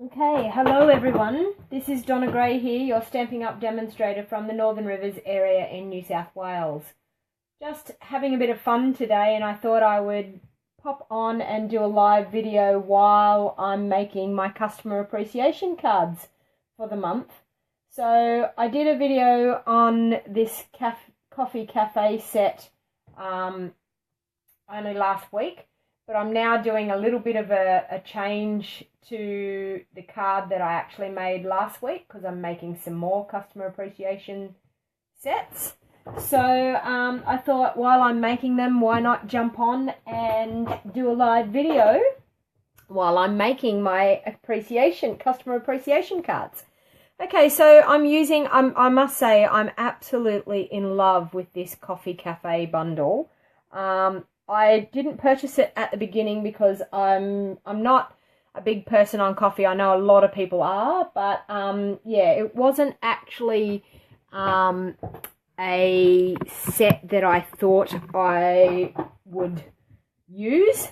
Okay, hello everyone. This is Donna Gray here, your Stampin' Up demonstrator from the Northern Rivers area in New South Wales. Just having a bit of fun today, and I thought I would pop on and do a live video while I'm making my customer appreciation cards for the month. So I did a video on this coffee cafe set only last week, but I'm now doing a little bit of a change to the card that I actually made last week because I'm making some more customer appreciation sets. So I thought while I'm making them, why not jump on and do a live video while I'm making my customer appreciation cards. Okay, so I must say I'm absolutely in love with this Coffee Cafe bundle. I didn't purchase it at the beginning because I'm not a big person on coffee. I know a lot of people are, but yeah, it wasn't actually a set that I thought I would use,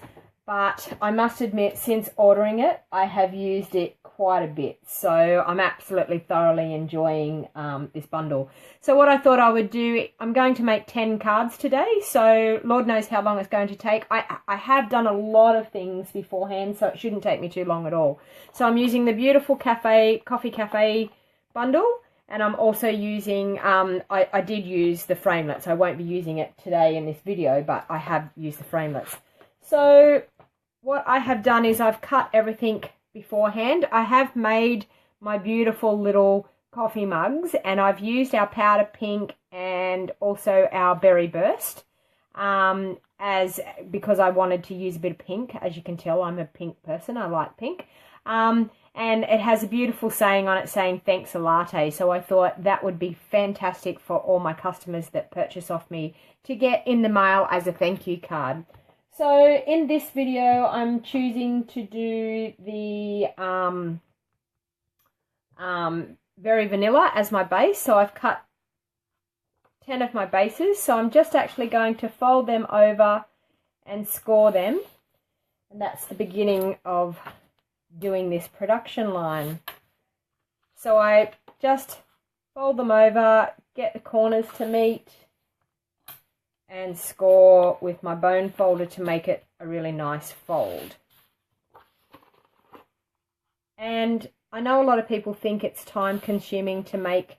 but I must admit, since ordering it, I have used it quite a bit, so I'm absolutely thoroughly enjoying this bundle. So what I thought I would do, I'm going to make 10 cards today, so Lord knows how long it's going to take. I have done a lot of things beforehand, so it shouldn't take me too long at all. So I'm using the beautiful Coffee Cafe bundle, and I'm also using, I did use the framelits. I won't be using it today in this video, but I have used the framelits. So what I have done is I've cut everything beforehand. I have made my beautiful little coffee mugs, and I've used our powder pink and also our berry burst because I wanted to use a bit of pink. As you can tell, I'm a pink person. I like pink. And it has a beautiful saying on it saying thanks a latte, so I thought that would be fantastic for all my customers that purchase off me to get in the mail as a thank you card. So in this video, I'm choosing to do the Very Vanilla as my base. So I've cut 10 of my bases. So I'm just actually going to fold them over and score them. And that's the beginning of doing this production line. So I just fold them over, get the corners to meet, and score with my bone folder to make it a really nice fold. And I know a lot of people think it's time consuming to make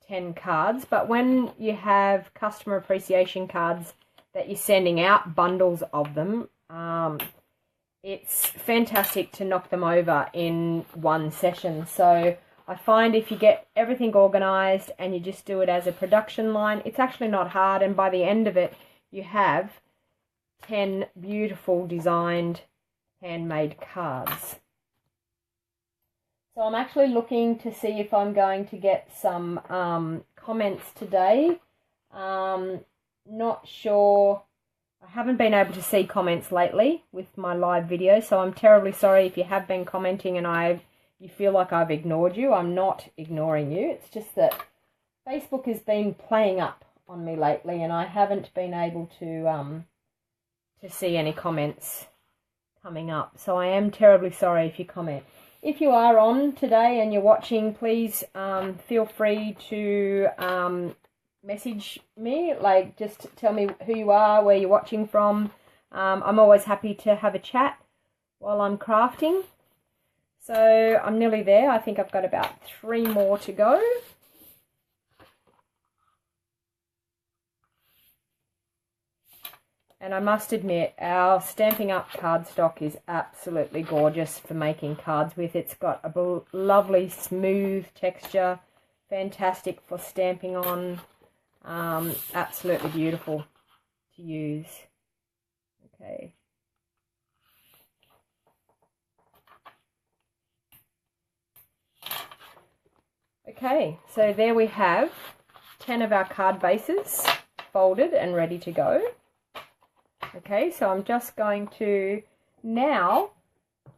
10 cards, but when you have customer appreciation cards that you're sending out, bundles of them, it's fantastic to knock them over in one session. So I find if you get everything organized and you just do it as a production line, it's actually not hard, and by the end of it you have 10 beautiful designed handmade cards. So I'm actually looking to see if I'm going to get some comments today. Not sure. I haven't been able to see comments lately with my live video, so I'm terribly sorry if you have been commenting and you feel like I've ignored you. I'm not ignoring you. It's just that Facebook has been playing up on me lately, and I haven't been able to see any comments coming up. So I am terribly sorry if you comment. If you are on today and you're watching, please feel free to message me. Like, just tell me who you are, where you're watching from. I'm always happy to have a chat while I'm crafting. So I'm nearly there. I think I've got about 3 more to go. And I must admit, our Stampin' Up cardstock is absolutely gorgeous for making cards with. It's got a lovely smooth texture, fantastic for stamping on, absolutely beautiful to use. Okay. Okay, so there we have 10 of our card bases folded and ready to go. Okay, so I'm just going to, now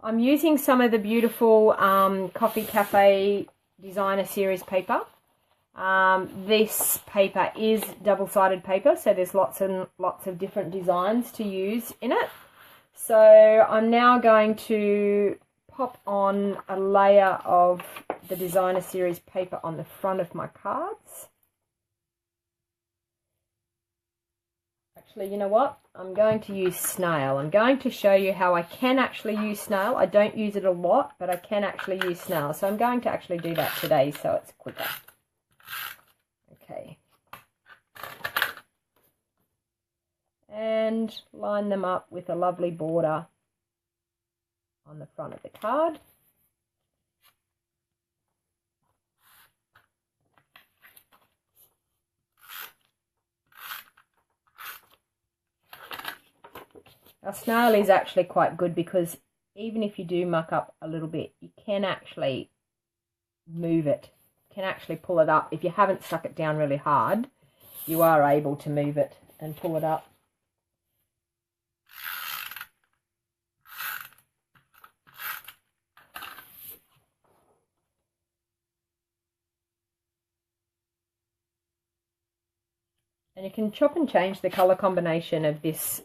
I'm using some of the beautiful Coffee Cafe Designer Series paper. This paper is double-sided paper, so there's lots and lots of different designs to use in it. So I'm now going to pop on a layer of the Designer Series paper on the front of my cards. Actually, you know what? I'm going to use snail. I'm going to show you how I can actually use snail. I don't use it a lot, but I can actually use snail. So I'm going to actually do that today so it's quicker. Okay. And line them up with a lovely border on the front of the card. Our snail is actually quite good because even if you do muck up a little bit, you can actually move it. You can actually pull it up. If you haven't stuck it down really hard, you are able to move it and pull it up. And you can chop and change the colour combination of this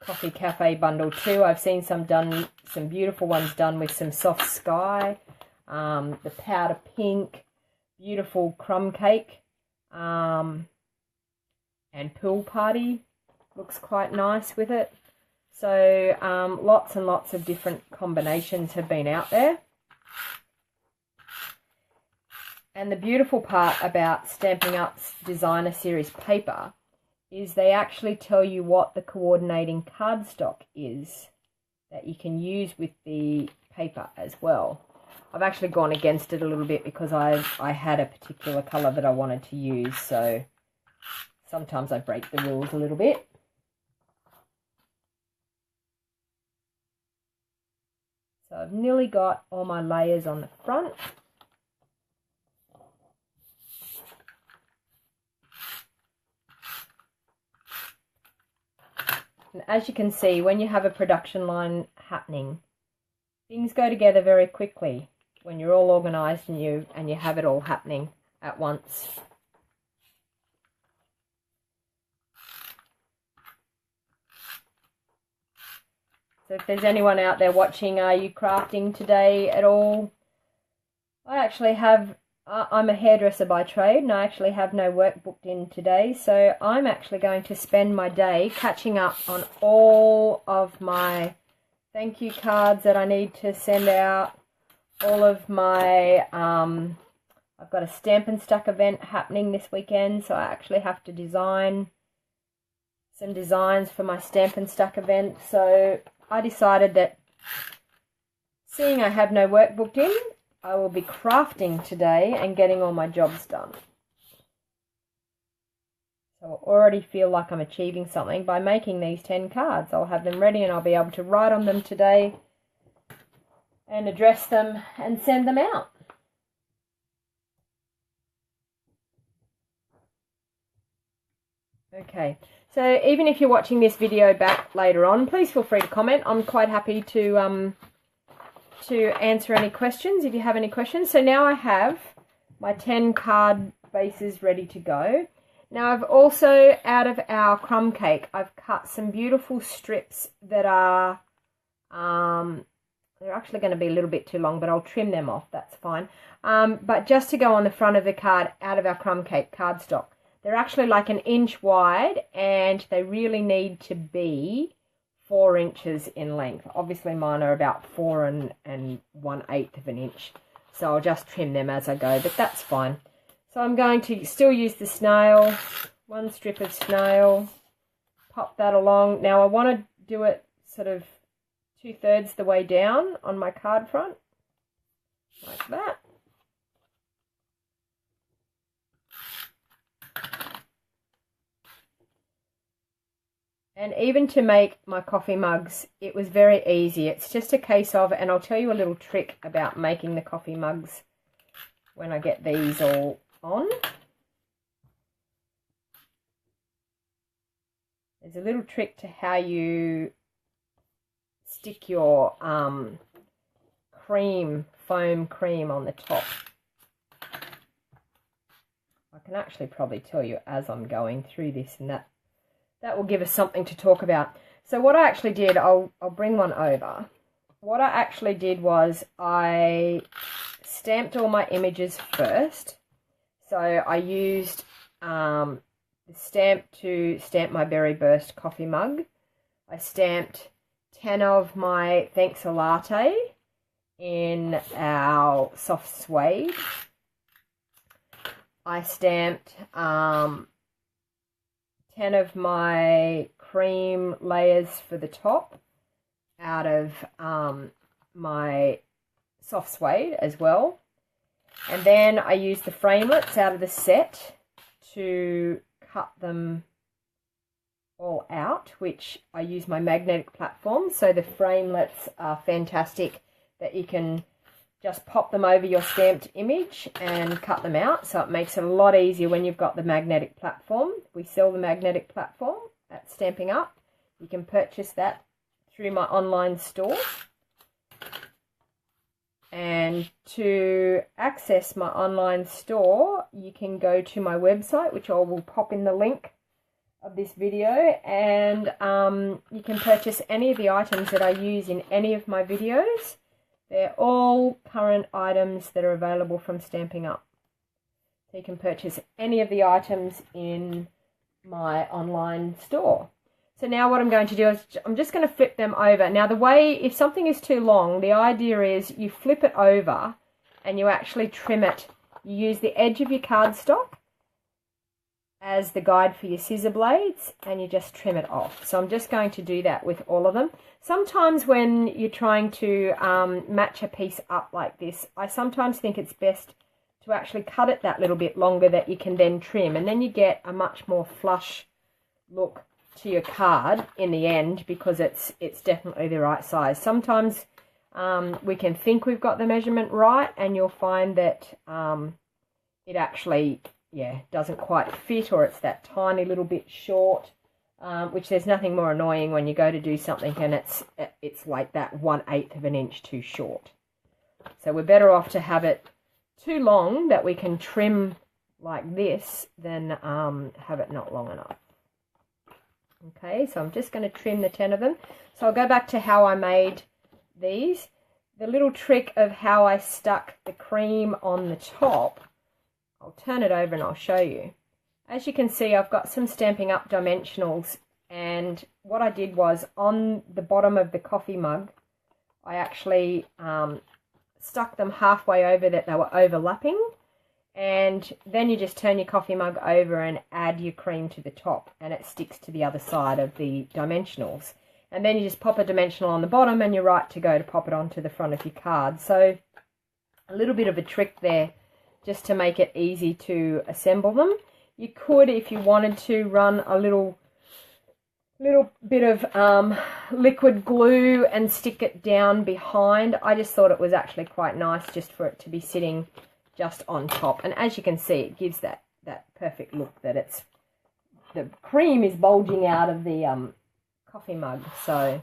Coffee Cafe bundle too. I've seen some beautiful ones done with some soft sky, the powder pink, beautiful crumb cake, and pool party looks quite nice with it. So lots and lots of different combinations have been out there. And the beautiful part about Stampin' Up's Designer Series paper is they actually tell you what the coordinating cardstock is that you can use with the paper as well. I've actually gone against it a little bit because I had a particular colour that I wanted to use, so sometimes I break the rules a little bit. So I've nearly got all my layers on the front. And as you can see, when you have a production line happening, things go together very quickly when you're all organised and you have it all happening at once. So if there's anyone out there watching, are you crafting today at all? I actually have, I'm a hairdresser by trade and I actually have no work booked in today. So I'm actually going to spend my day catching up on all of my thank you cards that I need to send out. All of my, I've got a Stampin' Stuck event happening this weekend. So I actually have to design some designs for my Stampin' Stuck event. So I decided that seeing I have no work booked in, I will be crafting today and getting all my jobs done. So I already feel like I'm achieving something by making these 10 cards. I'll have them ready and I'll be able to write on them today and address them and send them out. Okay, so even if you're watching this video back later on, please feel free to comment. I'm quite happy to answer any questions if you have any questions. So now I have my 10 card bases ready to go. Now I've also, out of our crumb cake, I've cut some beautiful strips that are, they're actually going to be a little bit too long, but I'll trim them off, that's fine. But just to go on the front of the card out of our crumb cake cardstock. They're actually like 1 inch wide and they really need to be 4 inches in length. Obviously mine are about 4 and 1/8 of an inch. So I'll just trim them as I go, but that's fine. So I'm going to still use the snail, 1 strip of snail, pop that along. Now I want to do it sort of 2/3 the way down on my card front, like that. And even to make my coffee mugs, it was very easy. It's just a case of, and I'll tell you a little trick about making the coffee mugs when I get these all on. There's a little trick to how you stick your foam cream on the top. I can actually probably tell you as I'm going through this, and that will give us something to talk about. So what I actually did, I'll bring one over. what I actually did was I stamped all my images first. So I used the stamp to stamp my Berry Burst coffee mug. I stamped 10 of my Thanks a Latte in our soft suede. I stamped 10 of my cream layers for the top out of my soft suede as well. And then I used the framelits out of the set to cut them all out, which I use my magnetic platform. So the framelits are fantastic, that you can just pop them over your stamped image and cut them out. So it makes it a lot easier when you've got the magnetic platform. We sell the magnetic platform at Stampin'Up. You can purchase that through my online store. And to access my online store, you can go to my website, which I will pop in the link of this video, and you can purchase any of the items that I use in any of my videos. They're all current items that are available from Stampin'Up. So you can purchase any of the items in my online store. So now what I'm going to do is I'm just going to flip them over. Now the way, if something is too long, the idea is you flip it over and you actually trim it. You use the edge of your cardstock as the guide for your scissor blades, and you just trim it off. So I'm just going to do that with all of them. Sometimes when you're trying to match a piece up like this, I sometimes think it's best to actually cut it that little bit longer that you can then trim, and then you get a much more flush look to your card in the end, because it's definitely the right size. Sometimes we can think we've got the measurement right, and you'll find that it actually doesn't quite fit, or it's that tiny little bit short, which there's nothing more annoying when you go to do something and it's like that 1/8 of an inch too short. So we're better off to have it too long that we can trim like this than have it not long enough. Okay, so I'm just going to trim the 10 of them. So I'll go back to how I made these. The little trick of how I stuck the cream on the top, I'll turn it over and I'll show you. As you can see, I've got some Stampin'Up dimensionals, and what I did was on the bottom of the coffee mug, I actually stuck them halfway over that they were overlapping, and then you just turn your coffee mug over and add your cream to the top, and it sticks to the other side of the dimensionals. And then you just pop a dimensional on the bottom and you're right to go to pop it onto the front of your card. So a little bit of a trick there, just to make it easy to assemble them. You could, if you wanted to, run a little bit of liquid glue and stick it down behind. I just thought it was actually quite nice just for it to be sitting just on top. And as you can see, it gives that perfect look, that the cream is bulging out of the coffee mug. So,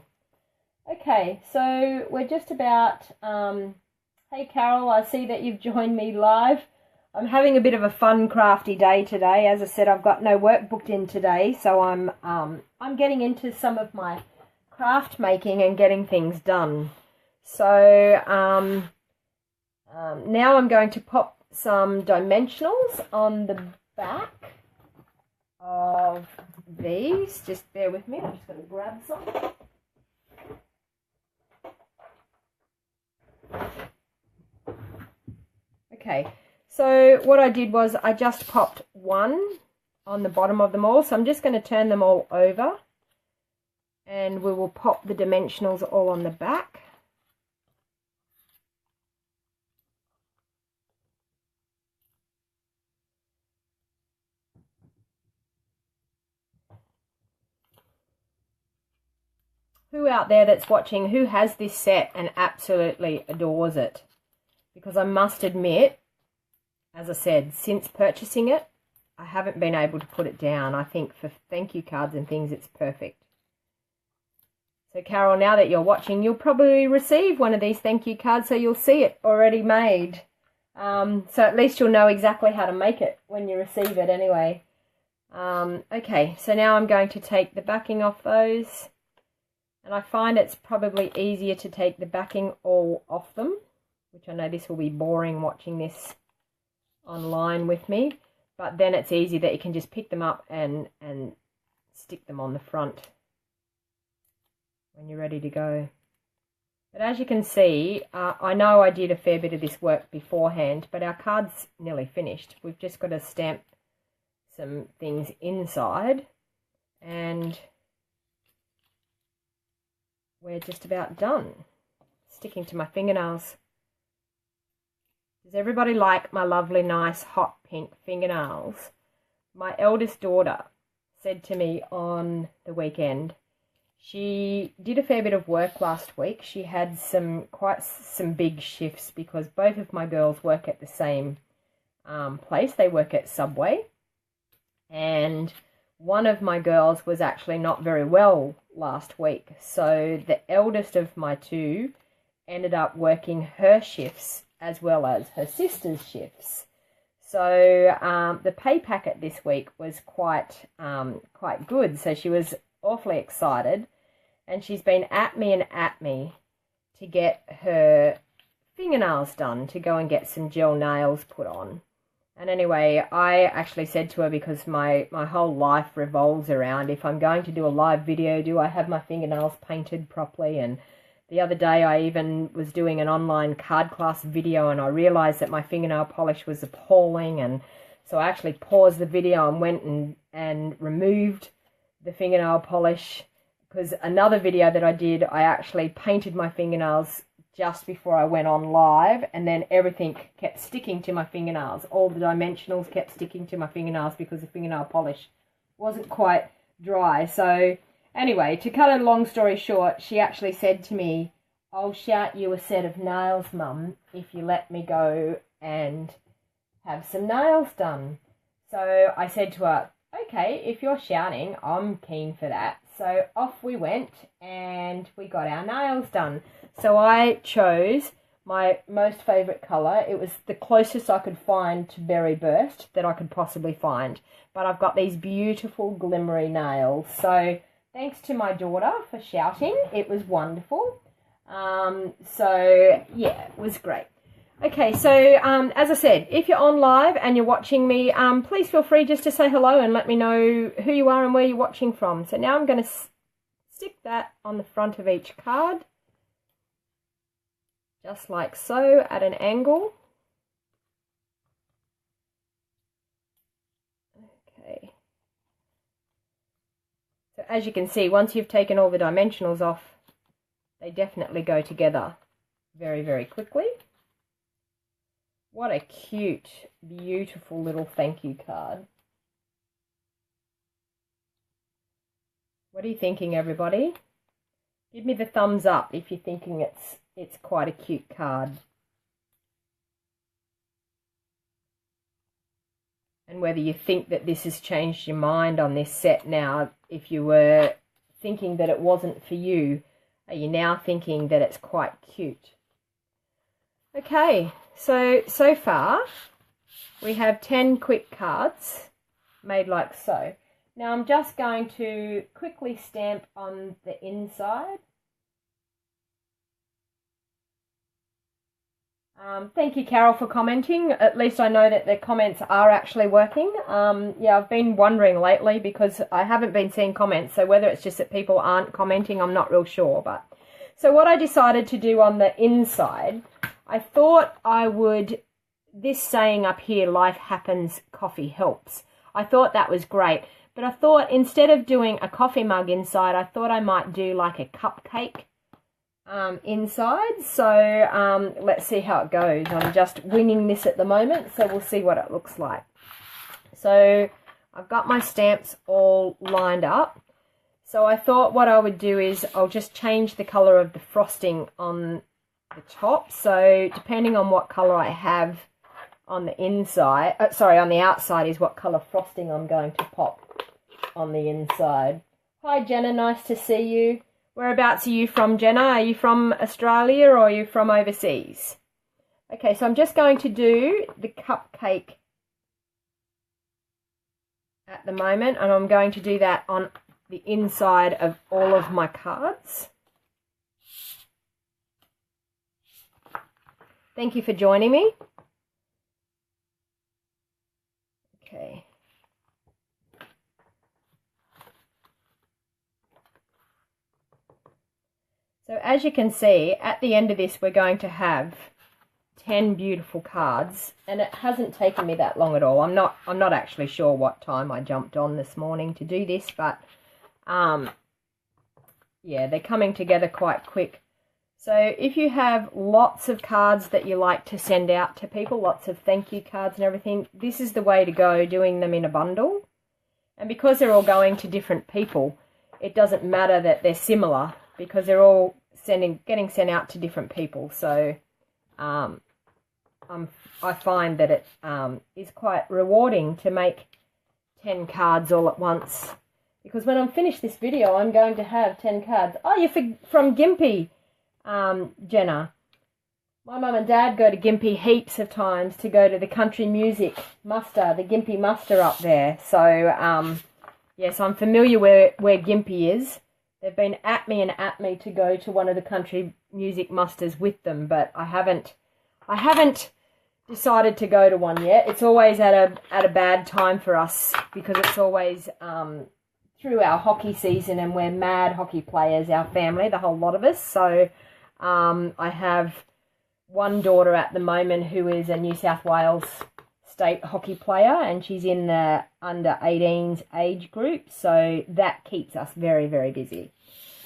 okay, so we're just about... Hey Carol, I see that you've joined me live. I'm having a bit of a fun crafty day today. As I said, I've got no work booked in today, so I'm getting into some of my craft making and getting things done. So now I'm going to pop some dimensionals on the back of these. Just bear with me, I'm just going to grab some. Okay, so what I did was I just popped one on the bottom of them all. So I'm just going to turn them all over, and we will pop the dimensionals all on the back. Who out there that's watching, who has this set and absolutely adores it? Because I must admit, as I said, since purchasing it, I haven't been able to put it down. I think for thank you cards and things, it's perfect. So Carol, now that you're watching, you'll probably receive one of these thank you cards, so you'll see it already made. So at least you'll know exactly how to make it when you receive it anyway. Okay, so now I'm going to take the backing off those. And I find it's probably easier to take the backing all off them, which I know this will be boring watching this online with me, but then it's easy that you can just pick them up and stick them on the front when you're ready to go. But as you can see, I know I did a fair bit of this work beforehand, but our card's nearly finished. We've just got to stamp some things inside and we're just about done. Sticking to my fingernails. Does everybody like my lovely, nice, hot pink fingernails? My eldest daughter said to me on the weekend, she did a fair bit of work last week. She had quite some big shifts because both of my girls work at the same place. They work at Subway. And one of my girls was actually not very well last week. So the eldest of my two ended up working her shifts as well as her sister's shifts. So the pay packet this week was quite good. So she was awfully excited, and she's been at me to get her fingernails done, to go and get some gel nails put on. And anyway, I actually said to her, because my whole life revolves around, if I'm going to do a live video, do I have my fingernails painted properly? And the other day I even was doing an online card class video and I realised that my fingernail polish was appalling, and so I actually paused the video and went and removed the fingernail polish, because another video that I did, I actually painted my fingernails just before I went on live, and then everything kept sticking to my fingernails. All the dimensionals kept sticking to my fingernails because the fingernail polish wasn't quite dry. So anyway, to cut a long story short, she actually said to me, "I'll shout you a set of nails, Mum, if you let me go and have some nails done." So I said to her, "Okay, if you're shouting, I'm keen for that." So off we went and we got our nails done. So I chose my most favourite colour. It was the closest I could find to Berry Burst that I could possibly find. But I've got these beautiful glimmery nails. So thanks to my daughter for shouting. It was wonderful. So yeah, it was great. Okay, so as I said, if you're on live and you're watching me, please feel free just to say hello and let me know who you are and where you're watching from. So now I'm going to stick that on the front of each card, just like so, at an angle. Okay. So as you can see, once you've taken all the dimensionals off, they definitely go together very, very quickly. What a cute, beautiful little thank you card. What are you thinking, everybody? Give me the thumbs up if you're thinking it's quite a cute card. And whether you think that this has changed your mind on this set now, if you were thinking that it wasn't for you, are you now thinking that it's quite cute? Okay, so far we have 10 quick cards made like so. Now I'm just going to quickly stamp on the inside. Thank you, Carol, for commenting. At least I know that the comments are actually working. Yeah, I've been wondering lately because I haven't been seeing comments, so whether it's just that people aren't commenting, I'm not real sure. But so what I decided to do on the inside, I thought I would, this saying up here, life happens, coffee helps. I thought that was great. But I thought instead of doing a coffee mug inside, I thought I might do like a cupcake inside. So let's see how it goes. I'm just winging this at the moment, so we'll see what it looks like. So I've got my stamps all lined up. So I thought what I would do is I'll just change the colour of the frosting on the top. So depending on what colour I have on the inside, on the outside is what colour frosting I'm going to pop on the inside. Hi Jenna, nice to see you. Whereabouts are you from, Jenna? Are you from Australia or are you from overseas? Okay, so I'm just going to do the cupcake at the moment, and I'm going to do that on the inside of all of my cards. Thank you for joining me. Okay. So as you can see, at the end of this, we're going to have 10 beautiful cards, and it hasn't taken me that long at all. I'm not actually sure what time I jumped on this morning to do this, but yeah, they're coming together quite quick. So if you have lots of cards that you like to send out to people, lots of thank you cards and everything, this is the way to go, doing them in a bundle. And because they're all going to different people, it doesn't matter that they're similar, because they're all getting sent out to different people. So I find that it is quite rewarding to make 10 cards all at once, because when I'm finished this video, I'm going to have 10 cards. Oh, you're from Gympie, Jenna. My mum and dad go to Gympie heaps of times to go to the country music muster, the Gympie muster up there. So, yes, I'm familiar where Gympie is. They've been at me to go to one of the country music musters with them, but I haven't decided to go to one yet. It's always at a bad time for us, because it's always through our hockey season, and we're mad hockey players, our family, the whole lot of us. So I have one daughter at the moment who is a New South Wales state hockey player, and she's in the under 18s age group, so that keeps us very, very busy.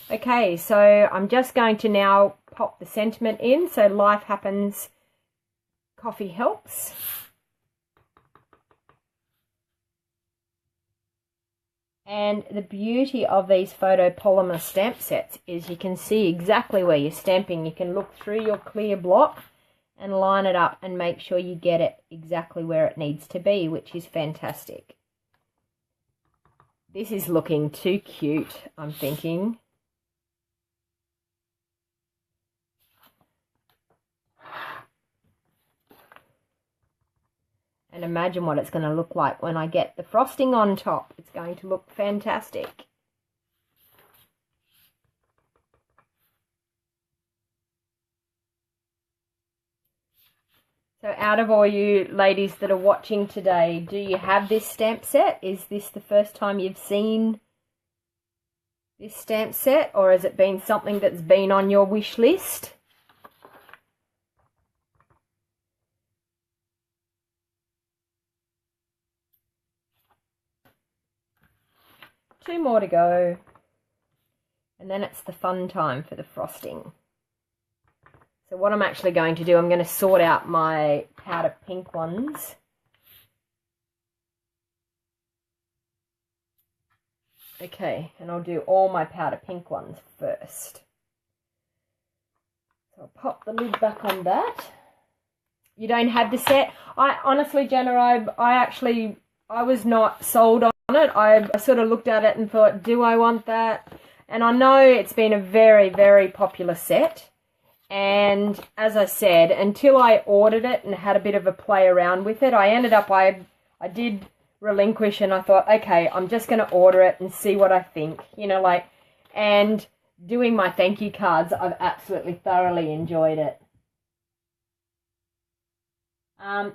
Okay, so I'm just going to now pop the sentiment in. So life happens, coffee helps. And the beauty of these photopolymer stamp sets is you can see exactly where you're stamping. You can look through your clear block and line it up and make sure you get it exactly where it needs to be, which is fantastic. This is looking too cute, I'm thinking. And imagine what it's going to look like when I get the frosting on top. It's going to look fantastic. So out of all you ladies that are watching today, do you have this stamp set? Is this the first time you've seen this stamp set, or has it been something that's been on your wish list? Two more to go, and then it's the fun time for the frosting. So what I'm actually going to do, I'm going to sort out my powder pink ones. Okay, and I'll do all my powder pink ones first. So I'll pop the lid back on that. You don't have the set? I honestly, Jenna, I was not sold on it. I sort of looked at it and thought, do I want that? And I know it's been a very, very popular set. And as I said, until I ordered it and had a bit of a play around with it, I did relinquish, and I thought, okay, I'm just going to order it and see what I think. You know, like, and doing my thank you cards, I've absolutely thoroughly enjoyed it.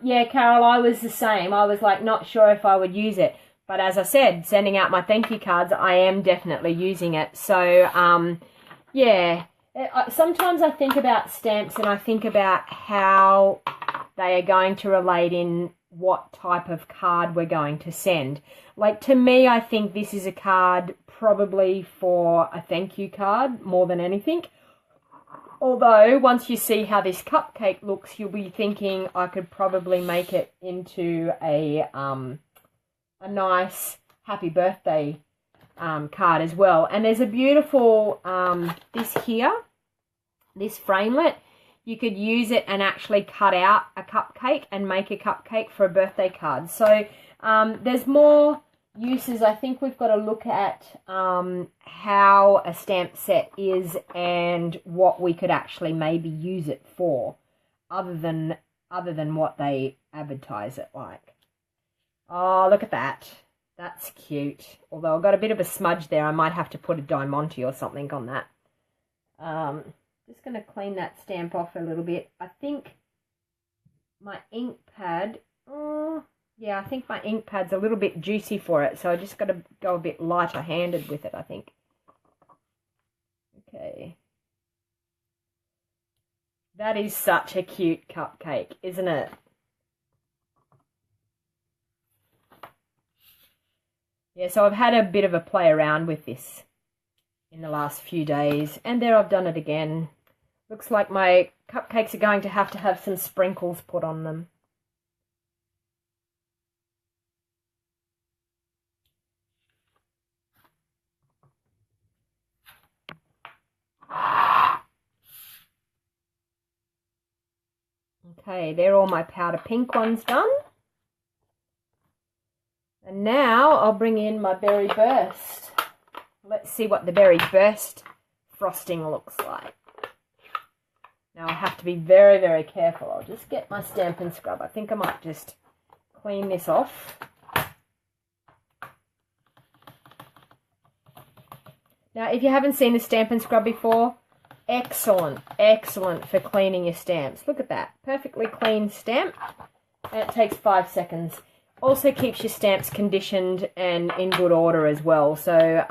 Yeah, Carol, I was the same. I was like not sure if I would use it. But as I said, sending out my thank you cards, I am definitely using it. So, yeah, sometimes I think about stamps and I think about how they are going to relate in what type of card we're going to send. Like, to me, I think this is a card probably for a thank you card more than anything. Although, once you see how this cupcake looks, you'll be thinking I could probably make it into a nice happy birthday card as well. And there's a beautiful, this framelit, you could use it and actually cut out a cupcake and make a cupcake for a birthday card. So there's more uses. I think we've got to look at how a stamp set is and what we could actually maybe use it for, other than what they advertise it like. Oh, look at that. That's cute. Although I've got a bit of a smudge there. I might have to put a Diamante or something on that. Just going to clean that stamp off a little bit. I think my ink pad, yeah, I think my ink pad's a little bit juicy for it, so I just got to go a bit lighter handed with it, I think. Okay. That is such a cute cupcake, isn't it? Yeah, so I've had a bit of a play around with this in the last few days, and there I've done it again. Looks like my cupcakes are going to have some sprinkles put on them. Okay, they're all my powder pink ones done. And now I'll bring in my berry burst. Let's see what the berry burst frosting looks like. Now I have to be very, very careful. I'll just get my Stampin' Scrub. I think I might just clean this off. Now, if you haven't seen the Stampin' Scrub before, excellent, excellent for cleaning your stamps. Look at that. Perfectly clean stamp. And it takes 5 seconds. Also keeps your stamps conditioned and in good order as well. So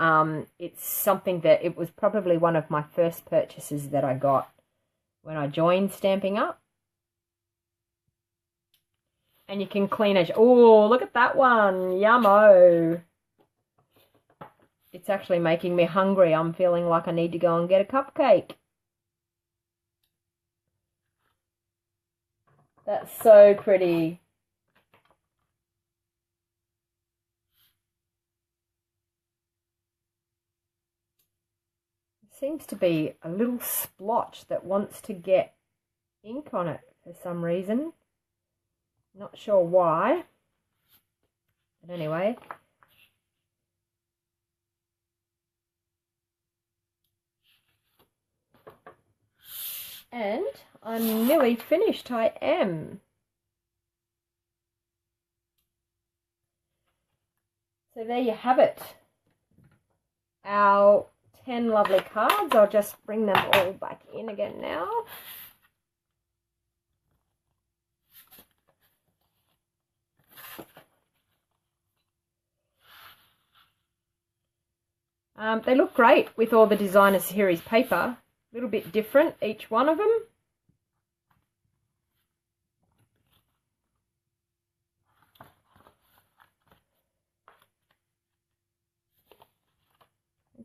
it's something that it was probably one of my first purchases that I got when I joined Stampin' Up. And you can clean it. Oh, look at that one. Yummo. It's actually making me hungry. I'm feeling like I need to go and get a cupcake. That's so pretty. Seems to be a little splotch that wants to get ink on it for some reason. Not sure why. But anyway. And I'm nearly finished. I am. So there you have it. Our 10 lovely cards. I'll just bring them all back in again now. They look great with all the designer series paper. A little bit different, each one of them.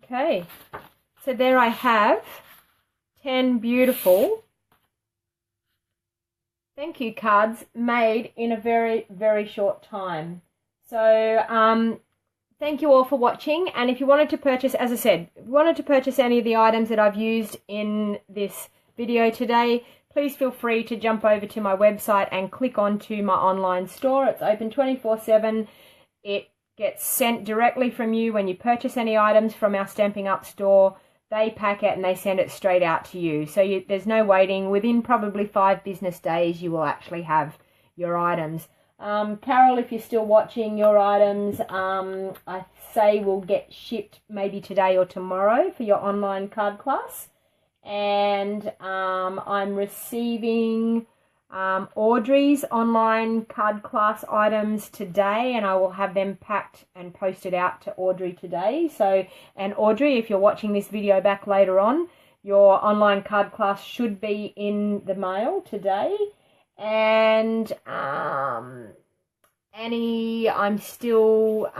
Okay, so there I have 10 beautiful thank you cards made in a very, very short time. So thank you all for watching, and if you wanted to purchase, as I said, if you wanted to purchase any of the items that I've used in this video today, please feel free to jump over to my website and click onto my online store. It's open 24/7. It gets sent directly from you when you purchase any items from our Stampin' Up store. They pack it and they send it straight out to you. So there's no waiting. Within probably 5 business days, you will actually have your items. Carol, if you're still watching, your items, I say will get shipped maybe today or tomorrow for your online card class. And I'm receiving Audrey's online card class items today, and I will have them packed and posted out to Audrey today. So, and Audrey, if you're watching this video back later on, your online card class should be in the mail today. And Annie, I'm still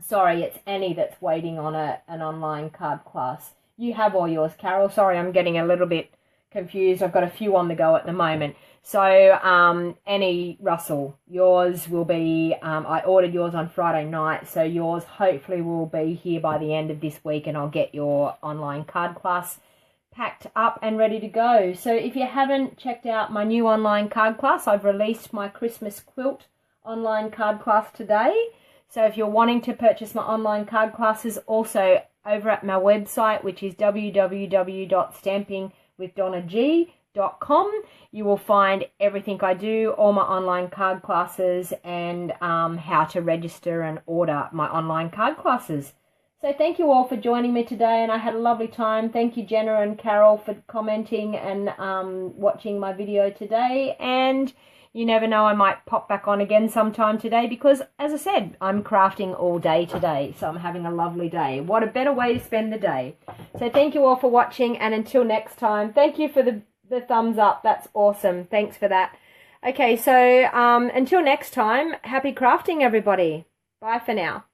sorry, it's Annie that's waiting on an online card class. You have all yours, Carol. Sorry, I'm getting a little bit confused. I've got a few on the go at the moment. So Annie Russell, yours will be, I ordered yours on Friday night, so yours hopefully will be here by the end of this week, and I'll get your online card class packed up and ready to go. So if you haven't checked out my new online card class, I've released my Christmas quilt online card class today. So if you're wanting to purchase my online card classes, also over at my website, which is www.stampingwithdonnag.com, you will find everything I do, all my online card classes, and how to register and order my online card classes. So So thank you all for joining me today, and I had a lovely time. Thank you, Jenna and Carol, for commenting and watching my video today. And you never know, I might pop back on again sometime today because, as I said, I'm crafting all day today. So I'm having a lovely day. What a better way to spend the day. So thank you all for watching, and until next time, thank you for the thumbs up. That's awesome. Thanks for that. Okay, so until next time, happy crafting, everybody. Bye for now.